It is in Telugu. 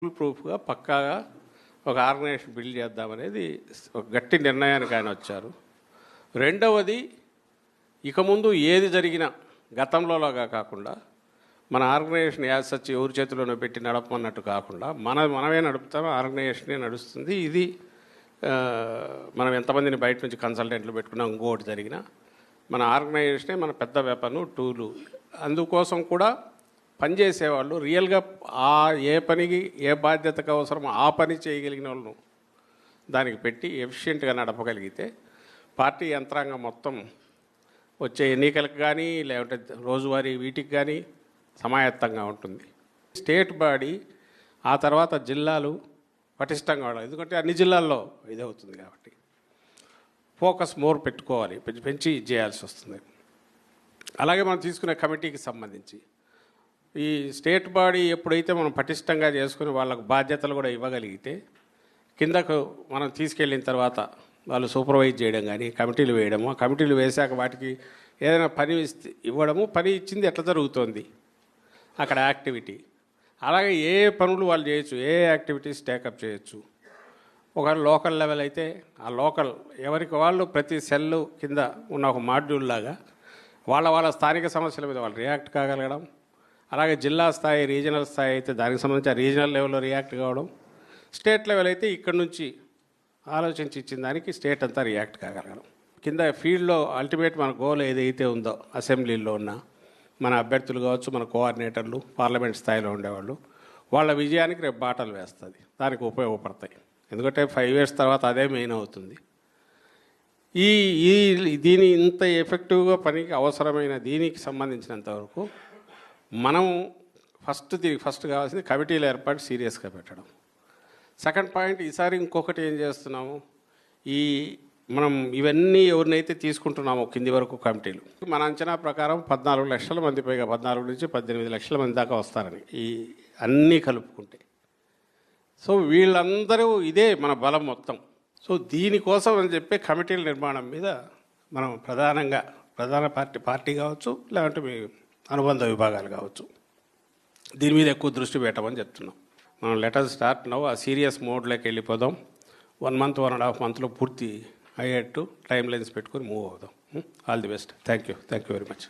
ఫుల్ ప్రూఫ్గా పక్కాగా ఒక ఆర్గనైజేషన్ బిల్డ్ చేద్దామనేది ఒక గట్టి నిర్ణయానికి ఆయన వచ్చారు. రెండవది, ఇక ముందు ఏది జరిగినా గతంలోలాగా కాకుండా మన ఆర్గనైజేషన్ యాజ్ సచ్ ఎవరి చేతిలోనో పెట్టి నడపమన్నట్టు కాకుండా మనమే నడుపుతాం, ఆర్గనైజేషనే నడుస్తుంది. ఇది మనం ఎంతమందిని బయట నుంచి కన్సల్టెంట్లు పెట్టుకున్నా ఇంకోటి జరిగినా మన ఆర్గనైజేషనే మన పెద్ద వెపను, టూలు. అందుకోసం కూడా పనిచేసేవాళ్ళు రియల్గా ఏ పనికి ఏ బాధ్యతకు అవసరం ఆ పని చేయగలిగిన వాళ్ళను దానికి పెట్టి ఎఫిషియెంట్గా నడపగలిగితే పార్టీ యంత్రాంగం మొత్తం వచ్చే ఎన్నికలకు కానీ లేకుంటే రోజువారీ వీటికి కానీ సమాయత్తంగా ఉంటుంది. స్టేట్ బాడీ ఆ తర్వాత జిల్లాలు పటిష్టంగా ఉండాలి. ఎందుకంటే అన్ని జిల్లాల్లో ఇదే అవుతుంది కాబట్టి ఫోకస్ మోర్ పెట్టుకోవాలి, పెంచి చేయాల్సి వస్తుంది. అలాగే మనం తీసుకునే కమిటీకి సంబంధించి ఈ స్టేట్ బాడీ ఎప్పుడైతే మనం పటిష్టంగా చేసుకుని వాళ్ళకు బాధ్యతలు కూడా ఇవ్వగలిగితే కిందకు మనం తీసుకెళ్ళిన తర్వాత వాళ్ళు సూపర్వైజ్ చేయడం కానీ కమిటీలు వేయడము, కమిటీలు వేశాక వాటికి ఏదైనా పని ఇవ్వడము, పని ఇచ్చింది ఎట్లా జరుగుతోంది అక్కడ యాక్టివిటీ, అలాగే ఏ పనులు వాళ్ళు చేయొచ్చు, ఏ యాక్టివిటీస్ టేకప్ చేయొచ్చు. ఒక లోకల్ లెవెల్ అయితే ఆ లోకల్ ఎవరికి వాళ్ళు ప్రతి సెల్ కింద ఉన్న ఒక మాడ్యూల్ లాగా వాళ్ళ స్థానిక సమస్యల మీద వాళ్ళు రియాక్ట్ కాగలగడం, అలాగే జిల్లా స్థాయి రీజనల్ స్థాయి అయితే దానికి సంబంధించి ఆ రీజనల్ లెవెల్లో రియాక్ట్ కావడం, స్టేట్ లెవెల్ అయితే ఇక్కడ నుంచి ఆలోచించి ఇచ్చిన దానికి స్టేట్ అంతా రియాక్ట్ కాగలగడం. కింద ఫీల్డ్లో అల్టిమేట్ మన గోల్ ఏదైతే ఉందో అసెంబ్లీలో ఉన్న మన అభ్యర్థులు కావచ్చు, మన కోఆర్డినేటర్లు, పార్లమెంట్ స్థాయిలో ఉండేవాళ్ళు, వాళ్ళ విజయానికి రేపు బాటలు వేస్తుంది, దానికి ఉపయోగపడతాయి. ఎందుకంటే 5 years తర్వాత అదే మెయిన్ అవుతుంది. దీని ఇంత ఎఫెక్టివ్గా పనికి అవసరమైన దీనికి సంబంధించినంత వరకు మనం ఫస్ట్ కావాల్సింది కమిటీల ఏర్పాటు సీరియస్గా పెట్టడం. సెకండ్ పాయింట్, ఈసారి ఇంకొకటి ఏం చేస్తున్నాము, మనం ఇవన్నీ ఎవరినైతే తీసుకుంటున్నామో కింది వరకు కమిటీలు, మన అంచనా ప్రకారం 14 లక్షల మంది పైగా 14 నుంచి 18 లక్షల మంది దాకా వస్తారని ఈ అన్నీ కలుపుకుంటే. సో వీళ్ళందరూ ఇదే మన బలం మొత్తం. సో దీనికోసం అని చెప్పి కమిటీల నిర్మాణం మీద మనం ప్రధాన పార్టీ కావచ్చు, లేదంటే మీ అనుబంధ విభాగాలు కావచ్చు, దీని మీద ఎక్కువ దృష్టి పెట్టమని చెప్తున్నాం. మనం లెటర్ స్టార్ట్ నౌ, ఆ సీరియస్ మోడ్లోకి వెళ్ళిపోదాం. 1 month 1.5 monthలో పూర్తి అయ్యేట్టు టైం లైన్స్ పెట్టుకొని మూవ్ అవుదాం. All the best. Thank you very much.